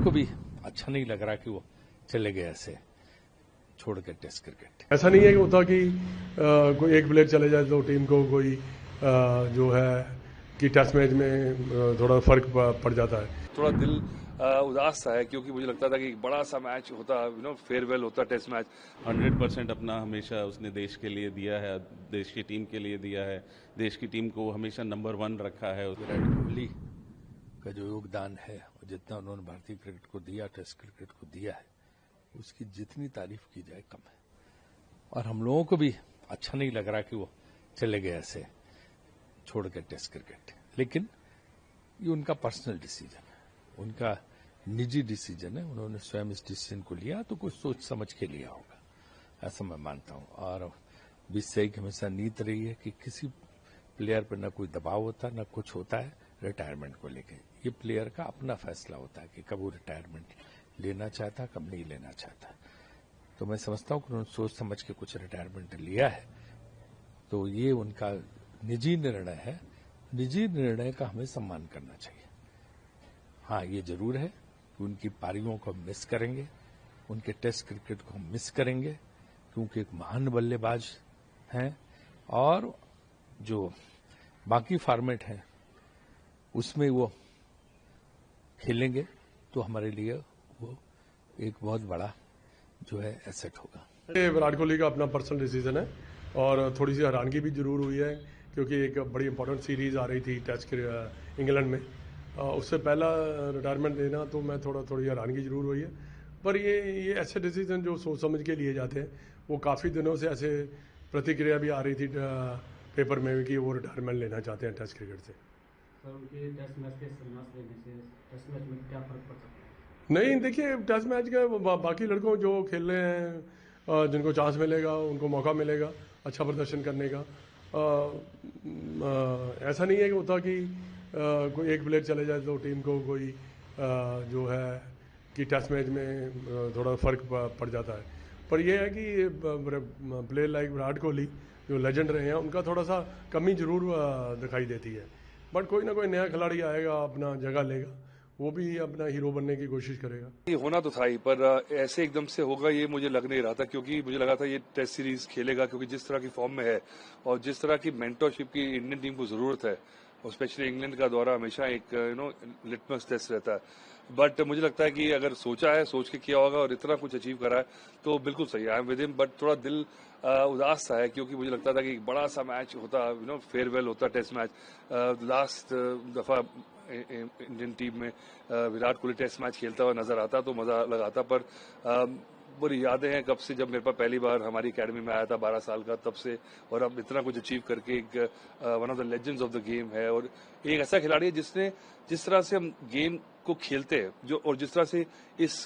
को भी अच्छा नहीं लग रहा कि वो चले गए ऐसे छोड़ के टेस्ट क्रिकेट। ऐसा नहीं है कि होता कि कोई एक प्लेयर चले जाए तो टीम को कोई जो है कि टेस्ट मैच में थोड़ा फर्क पड़ जाता है। थोड़ा दिल उदास सा है क्योंकि मुझे लगता था कि एक बड़ा सा मैच होता, फेयरवेल होता टेस्ट मैच। 100% अपना हमेशा उसने देश के लिए दिया है, देश की टीम के लिए दिया है, देश की टीम को हमेशा नंबर 1 रखा है। विराट कोहली का जो योगदान है और जितना उन्होंने भारतीय क्रिकेट को दिया, टेस्ट क्रिकेट को दिया है, उसकी जितनी तारीफ की जाए कम है। और हम लोगों को भी अच्छा नहीं लग रहा कि वो चले गए ऐसे छोड़ के टेस्ट क्रिकेट। लेकिन ये उनका पर्सनल डिसीजन है, उनका निजी डिसीजन है। उन्होंने स्वयं इस डिसीजन को लिया तो कुछ सोच समझ के लिया होगा, ऐसा मैं मानता हूं। और बीसीसीआई की हमेशा नीति रही है कि किसी प्लेयर पर न कोई दबाव होता न कुछ होता है रिटायरमेंट को लेकर। ये प्लेयर का अपना फैसला होता है कि कब वो रिटायरमेंट लेना चाहता, कब नहीं लेना चाहता। तो मैं समझता हूं कि उन्होंने सोच समझ के कुछ रिटायरमेंट लिया है, तो ये उनका निजी निर्णय है। निजी निर्णय का हमें सम्मान करना चाहिए। हाँ, ये जरूर है कि उनकी पारियों को हम मिस करेंगे, उनके टेस्ट क्रिकेट को हम मिस करेंगे, क्योंकि एक महान बल्लेबाज हैं। और जो बाकी फॉर्मेट है उसमें वो खेलेंगे तो हमारे लिए वो एक बहुत बड़ा जो है एसेट होगा। विराट कोहली का अपना पर्सनल डिसीजन है और थोड़ी सी हैरानगी भी जरूर हुई है क्योंकि एक बड़ी इंपॉर्टेंट सीरीज आ रही थी टेस्ट इंग्लैंड में, उससे पहला रिटायरमेंट देना, तो मैं थोड़ी हैरानगी जरूर हुई है। पर ये ऐसे डिसीजन जो सोच समझ के लिए जाते हैं, वो काफ़ी दिनों से ऐसे प्रतिक्रिया भी आ रही थी पेपर में कि वो रिटायरमेंट लेना चाहते हैं टेस्ट क्रिकेट से। सर, उनके टेस्ट मैच के संन्यास लेने से टेस्ट मैच में क्या फर्क पड़ सकता है? नहीं, देखिए टेस्ट मैच के बाकी लड़कों जो खेल रहे हैं, जिनको चांस मिलेगा उनको मौका मिलेगा अच्छा प्रदर्शन करने का। ऐसा नहीं है कि होता कि कोई एक प्लेयर चले जाए तो टीम को कोई जो है कि टेस्ट मैच में थोड़ा फर्क पड़ जाता है। पर यह है कि प्लेयर लाइक विराट कोहली जो लेजेंड रहे हैं, उनका थोड़ा सा कमी जरूर दिखाई देती है। बट कोई ना कोई नया खिलाड़ी आएगा, अपना जगह लेगा, वो भी अपना हीरो बनने की कोशिश करेगा। ये होना तो था ही, पर ऐसे एकदम से होगा ये मुझे लग नहीं रहा था, क्योंकि मुझे लगा था ये टेस्ट सीरीज खेलेगा, क्योंकि जिस तरह की फॉर्म में है और जिस तरह की मेंटरशिप की इंडियन टीम को जरूरत है, और स्पेशली इंग्लैंड का दौरा हमेशा एक लिटमस टेस्ट रहता है। बट मुझे लगता है कि अगर सोचा है, सोच के किया होगा और इतना कुछ अचीव करा है तो बिल्कुल सही है। I am with him. But थोड़ा दिल उदास सा है क्योंकि मुझे लगता था कि एक बड़ा सा मैच होता, फेयरवेल होता टेस्ट मैच। लास्ट दफा इंडियन टीम में विराट कोहली टेस्ट मैच खेलता हुआ नजर आता तो मजा लगाता। पर बुरी यादें हैं कब से, जब मेरे पास पहली बार हमारी एकेडमी में आया था 12 साल का, तब से। और अब इतना कुछ अचीव करके एक one of the legends of the game है, और एक ऐसा खिलाड़ी है जिसने जिस तरह से हम गेम को खेलते हैं जो, और जिस तरह से इस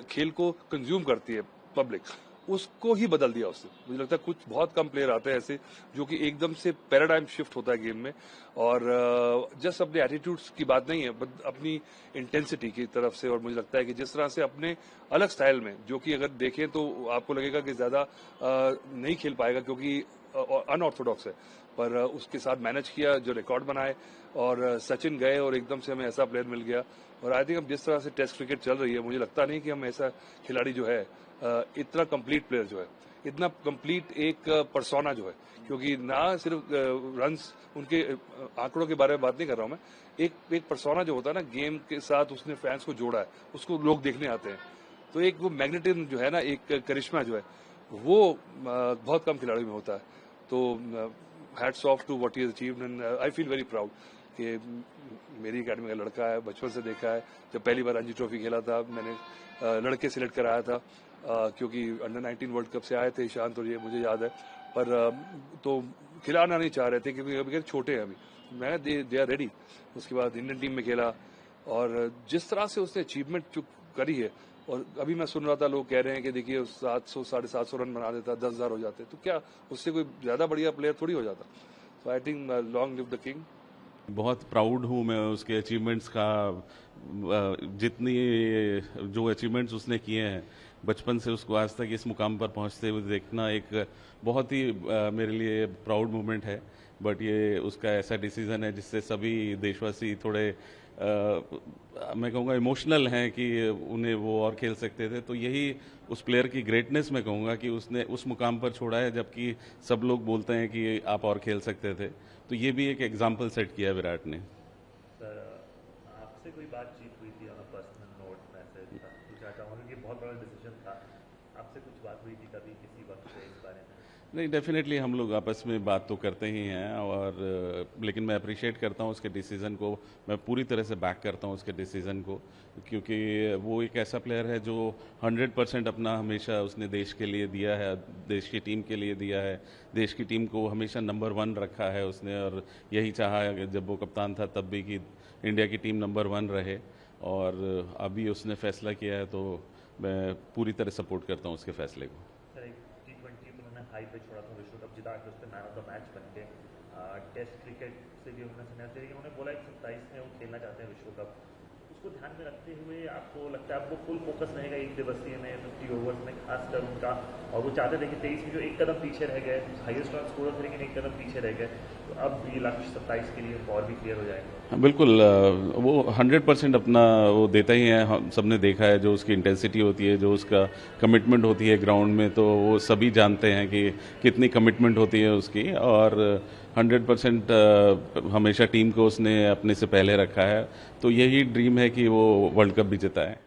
खेल को कंज्यूम करती है पब्लिक, उसको ही बदल दिया उसने। मुझे लगता है कुछ बहुत कम प्लेयर आते हैं ऐसे जो कि एकदम से पैराडाइम शिफ्ट होता है गेम में, और जस्ट अपने एटीट्यूड्स की बात नहीं है, बट अपनी इंटेंसिटी की तरफ से। और मुझे लगता है कि जिस तरह से अपने अलग स्टाइल में, जो कि अगर देखें तो आपको लगेगा कि ज्यादा नहीं खेल पाएगा क्योंकि अनऑर्थोडॉक्स है, पर उसके साथ मैनेज किया, जो रिकॉर्ड बनाए, और सचिन गए और एकदम से हमें ऐसा प्लेयर मिल गया। और आई थिंक अब जिस तरह से टेस्ट क्रिकेट चल रही है, मुझे लगता नहीं कि हम ऐसा खिलाड़ी जो है, इतना कंप्लीट प्लेयर जो है, इतना कंप्लीट एक पर्सोना जो है, क्योंकि ना सिर्फ रन्स, उनके आंकड़ों के बारे में बात नहीं कर रहा हूं मैं, एक पर्सोना जो होता है ना गेम के साथ, उसने फैंस को जोड़ा है, उसको लोग देखने आते हैं। तो एक वो मैग्नेटिज्म जो है ना, एक करिश्मा जो है, वो बहुत कम खिलाड़ियों में होता है। तो hats off to what he has achieved, and I feel very proud कि मेरी एकेडमी का लड़का है, बचपन से देखा है। जब पहली बार रणजी ट्रॉफी खेला था, मैंने लड़के सिलेक्ट कराया था, क्योंकि अंडर 19 वर्ल्ड कप से आए थे ईशांत और ये, मुझे याद है। पर तो खिलाना नहीं चाह रहे थे क्योंकि अभी छोटे हैं अभी। मैं दे आर रेडी। उसके बाद इंडियन टीम में खेला, और जिस तरह से उसने अचीवमेंट करी है, और अभी मैं सुन रहा था लोग कह रहे हैं कि देखिए 700 750 रन बना देता, 10,000 हो जाते, तो क्या उससे कोई ज्यादा बढ़िया प्लेयर थोड़ी हो जाता। So I think long live the king. बहुत प्राउड हूँ मैं उसके अचीवमेंट्स का। जितनी जो अचीवमेंट्स उसने किए हैं, बचपन से उसको आज तक इस मुकाम पर पहुंचते हुए देखना एक बहुत ही मेरे लिए प्राउड मोमेंट है। बट ये उसका ऐसा डिसीजन है जिससे सभी देशवासी थोड़े मैं कहूँगा इमोशनल हैं कि उन्हें वो और खेल सकते थे। तो यही उस प्लेयर की ग्रेटनेस मैं कहूँगा कि उसने उस मुकाम पर छोड़ा है, जबकि सब लोग बोलते हैं कि आप और खेल सकते थे। तो ये भी एक एग्जाम्पल सेट किया विराट ने। सर, आपसे कोई बातचीत हुई थी on a personal note, message था, पूछना चाहूँगा कि बहुत बड़ा डिसीजन था, आपसे कुछ बात हुई थी कभी किसी वक्त पे इस बारे में? नहीं, डेफिनेटली हम लोग आपस में बात तो करते ही हैं, और लेकिन मैं अप्रिशिएट करता हूँ उसके डिसीज़न को। मैं पूरी तरह से बैक करता हूँ उसके डिसीज़न को, क्योंकि वो एक ऐसा प्लेयर है जो 100% अपना हमेशा उसने देश के लिए दिया है, देश की टीम के लिए दिया है। देश की टीम को हमेशा नंबर 1 रखा है उसने, और यही चाहा है जब वो कप्तान था तब भी कि इंडिया की टीम नंबर 1 रहे। और अभी उसने फैसला किया है, तो मैं पूरी तरह सपोर्ट करता हूँ उसके फैसले को। सर, एक T20 तो उन्होंने हाई पे छोड़ा था, विश्व कप जिता के उससे मैन ऑफ द मैच बन के। टेस्ट क्रिकेट से भी उन्होंने संन्यास लिया, लेकिन उन्होंने बोला कि 27 में वो खेलना चाहते हैं विश्व कप। उसको ध्यान में रखते हुए आपको लगता है आपको फुल फोकस रहेगा एक दिवसीय में, 50 ओवर्स में खासकर उनका, और वो चाहते थे कि 23 में जो एक कदम पीछे रह गए, हाईएस्ट रन स्कोर थे लेकिन एक कदम पीछे रह गए, तो अब ये लक्ष्य 27 के लिए और भी क्लियर हो जाएगा? बिल्कुल, वो 100% अपना वो देता ही है। हम सबने देखा है जो उसकी इंटेंसिटी होती है, जो उसका कमिटमेंट होती है ग्राउंड में, तो वो सभी जानते हैं कि कितनी कमिटमेंट होती है उसकी। और 100% हमेशा टीम को उसने अपने से पहले रखा है। तो यही ड्रीम है कि वो वर्ल्ड कप भी जिताए।